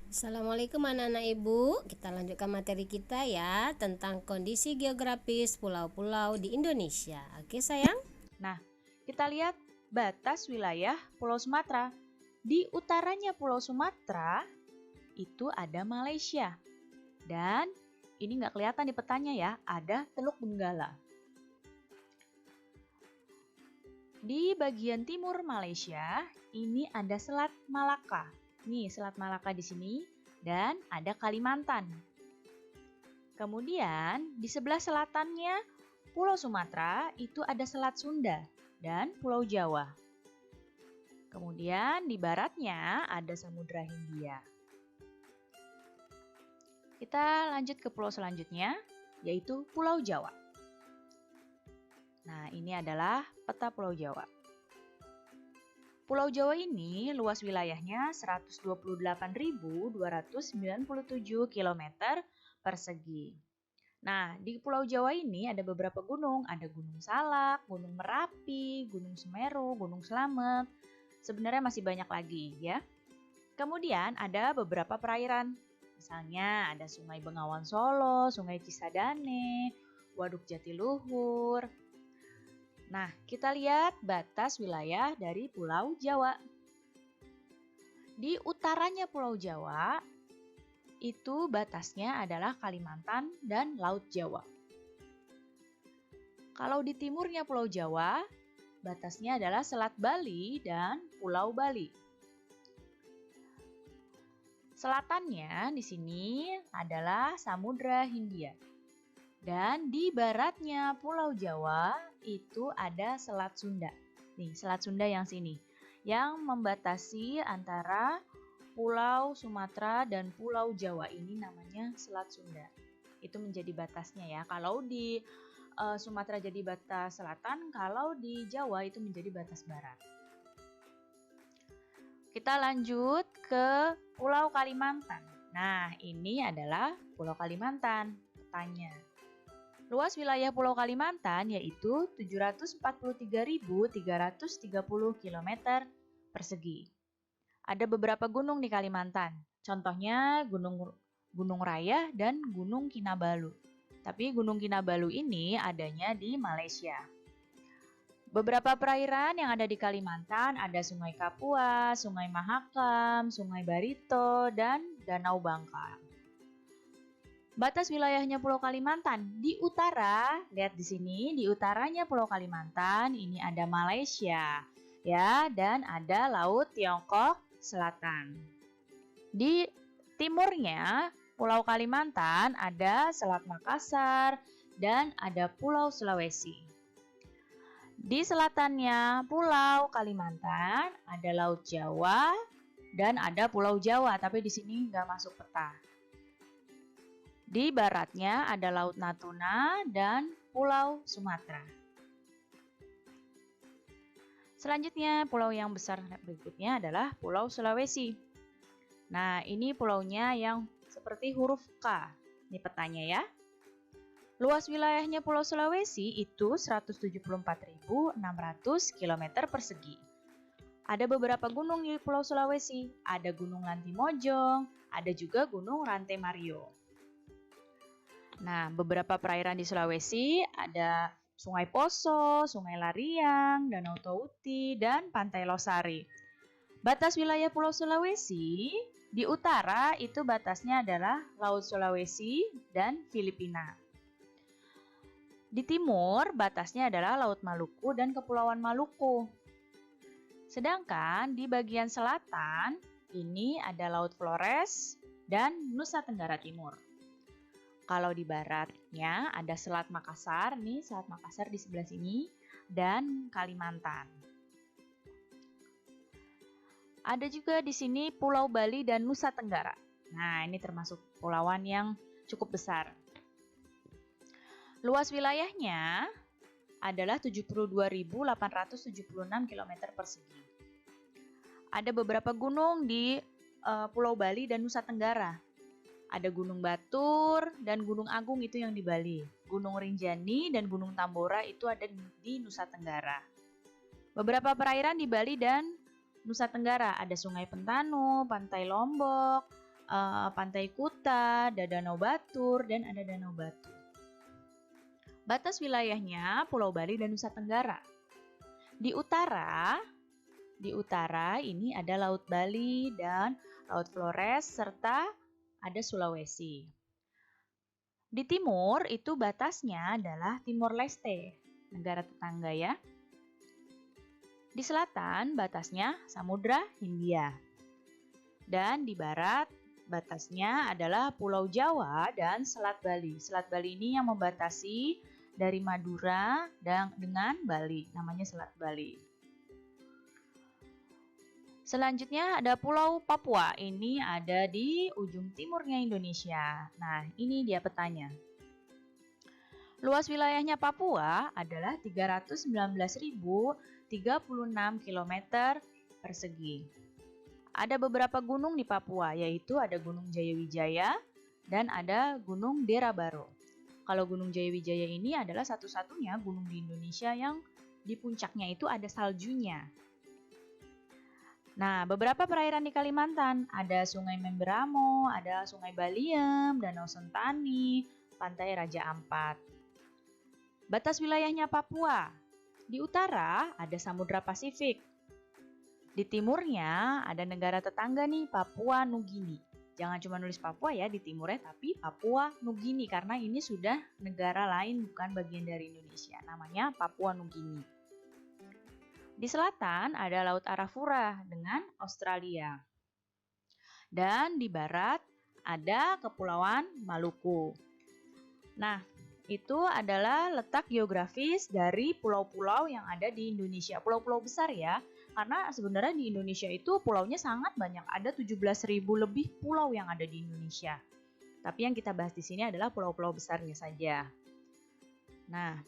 Assalamualaikum anak-anak ibu. Kita lanjutkan materi kita ya tentang kondisi geografis pulau-pulau di Indonesia. Oke sayang? Nah, kita lihat batas wilayah Pulau Sumatera. Di utaranya Pulau Sumatera itu ada Malaysia. Dan ini nggak kelihatan di petanya ya, ada Teluk Benggala. Di bagian timur Malaysia, ini ada Selat Malaka. Nih, Selat Malaka di sini dan ada Kalimantan. Kemudian, di sebelah selatannya Pulau Sumatera itu ada Selat Sunda dan Pulau Jawa. Kemudian di baratnya ada Samudra Hindia. Kita lanjut ke pulau selanjutnya, yaitu Pulau Jawa. Nah, ini adalah peta Pulau Jawa. Pulau Jawa ini luas wilayahnya 128.297 km persegi. Nah, di Pulau Jawa ini ada beberapa gunung. Ada Gunung Salak, Gunung Merapi, Gunung Semeru, Gunung Slamet. Sebenarnya masih banyak lagi ya. Kemudian ada beberapa perairan. Misalnya ada Sungai Bengawan Solo, Sungai Cisadane, Waduk Jatiluhur. Nah, kita lihat batas wilayah dari Pulau Jawa. Di utaranya Pulau Jawa, itu batasnya adalah Kalimantan dan Laut Jawa. Kalau di timurnya Pulau Jawa, batasnya adalah Selat Bali dan Pulau Bali. Selatannya di sini adalah Samudra Hindia. Dan di baratnya Pulau Jawa itu ada Selat Sunda. Nih, Selat Sunda yang sini. Yang membatasi antara Pulau Sumatera dan Pulau Jawa ini namanya Selat Sunda. Itu menjadi batasnya ya. Kalau di Sumatera jadi batas selatan, kalau di Jawa itu menjadi batas barat. Kita lanjut ke Pulau Kalimantan. Nah, ini adalah Pulau Kalimantan. Petanya. Luas wilayah Pulau Kalimantan yaitu 743.330 km persegi. Ada beberapa gunung di Kalimantan, contohnya Gunung Raya dan Gunung Kinabalu. Tapi Gunung Kinabalu ini adanya di Malaysia. Beberapa perairan yang ada di Kalimantan ada Sungai Kapuas, Sungai Mahakam, Sungai Barito, dan Danau Bangka. Batas wilayahnya Pulau Kalimantan di utara, lihat di sini di utaranya Pulau Kalimantan ini ada Malaysia ya dan ada Laut Tiongkok Selatan. Di timurnya Pulau Kalimantan ada Selat Makassar dan ada Pulau Sulawesi. Di selatannya Pulau Kalimantan ada Laut Jawa dan ada Pulau Jawa, tapi di sini nggak masuk peta. Di baratnya ada Laut Natuna dan Pulau Sumatera. Selanjutnya, pulau yang besar berikutnya adalah Pulau Sulawesi. Nah, ini pulaunya yang seperti huruf K. Ini petanya ya. Luas wilayahnya Pulau Sulawesi itu 174.600 km persegi. Ada beberapa gunung di Pulau Sulawesi. Ada Gunung Lantimojong, ada juga Gunung Rantai Mario. Nah, beberapa perairan di Sulawesi ada Sungai Poso, Sungai Lariang, Danau Touti, dan Pantai Losari. Batas wilayah Pulau Sulawesi, di utara itu batasnya adalah Laut Sulawesi dan Filipina. Di timur, batasnya adalah Laut Maluku dan Kepulauan Maluku. Sedangkan di bagian selatan, ini ada Laut Flores dan Nusa Tenggara Timur. Kalau di baratnya ada Selat Makassar, nih Selat Makassar di sebelah sini, dan Kalimantan. Ada juga di sini Pulau Bali dan Nusa Tenggara. Nah, ini termasuk pulauan yang cukup besar. Luas wilayahnya adalah 72.876 km persegi. Ada beberapa gunung di Pulau Bali dan Nusa Tenggara. Ada Gunung Batur dan Gunung Agung itu yang di Bali. Gunung Rinjani dan Gunung Tambora itu ada di Nusa Tenggara. Beberapa perairan di Bali dan Nusa Tenggara ada Sungai Pentanu, Pantai Lombok, Pantai Kuta, ada Danau Batur, dan ada Danau Batu. Batas wilayahnya Pulau Bali dan Nusa Tenggara. Di utara ini ada Laut Bali dan Laut Flores serta ada Sulawesi. Di timur itu batasnya adalah Timor Leste, negara tetangga ya. Di selatan batasnya Samudra Hindia. Dan di barat batasnya adalah Pulau Jawa dan Selat Bali. Selat Bali ini yang membatasi dari Madura dengan Bali, namanya Selat Bali. Selanjutnya ada Pulau Papua, ini ada di ujung timurnya Indonesia. Nah, ini dia petanya. Luas wilayahnya Papua adalah 319.036 km persegi. Ada beberapa gunung di Papua, yaitu ada Gunung Jayawijaya dan ada Gunung Derabaro. Kalau Gunung Jayawijaya ini adalah satu-satunya gunung di Indonesia yang di puncaknya itu ada saljunya. Nah, beberapa perairan di Kalimantan, ada Sungai Memberamo, ada Sungai Baliem, Danau Sentani, Pantai Raja Ampat. Batas wilayahnya Papua, di utara ada Samudra Pasifik. Di timurnya ada negara tetangga nih, Papua Nugini. Jangan cuma nulis Papua ya di timurnya, tapi Papua Nugini karena ini sudah negara lain bukan bagian dari Indonesia. Namanya Papua Nugini. Di selatan ada Laut Arafura dengan Australia. Dan di barat ada Kepulauan Maluku. Nah, itu adalah letak geografis dari pulau-pulau yang ada di Indonesia. Pulau-pulau besar ya. Karena sebenarnya di Indonesia itu pulaunya sangat banyak, ada 17.000 lebih pulau yang ada di Indonesia. Tapi yang kita bahas di sini adalah pulau-pulau besarnya saja. Nah,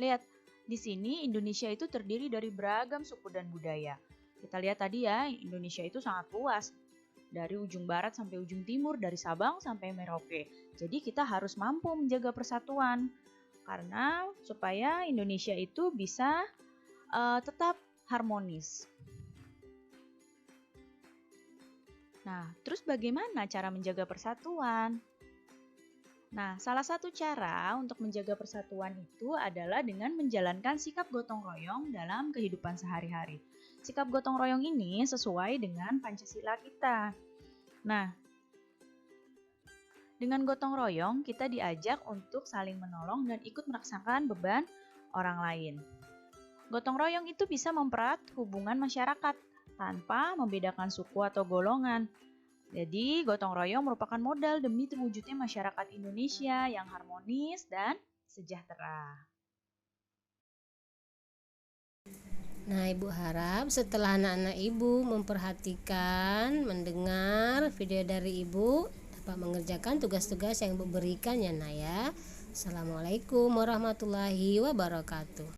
lihat di sini Indonesia itu terdiri dari beragam suku dan budaya. Kita lihat tadi ya, Indonesia itu sangat luas. Dari ujung barat sampai ujung timur, dari Sabang sampai Merauke. Jadi kita harus mampu menjaga persatuan. Karena supaya Indonesia itu bisa tetap harmonis. Nah, terus bagaimana cara menjaga persatuan? Nah, salah satu cara untuk menjaga persatuan itu adalah dengan menjalankan sikap gotong royong dalam kehidupan sehari-hari. Sikap gotong royong ini sesuai dengan Pancasila kita. Nah, dengan gotong royong kita diajak untuk saling menolong dan ikut merasakan beban orang lain. Gotong royong itu bisa mempererat hubungan masyarakat tanpa membedakan suku atau golongan. Jadi, gotong royong merupakan modal demi terwujudnya masyarakat Indonesia yang harmonis dan sejahtera. Nah, Ibu harap setelah anak-anak Ibu memperhatikan, mendengar video dari Ibu, dapat mengerjakan tugas-tugas yang Ibu berikan ya, Nak ya. Assalamualaikum warahmatullahi wabarakatuh.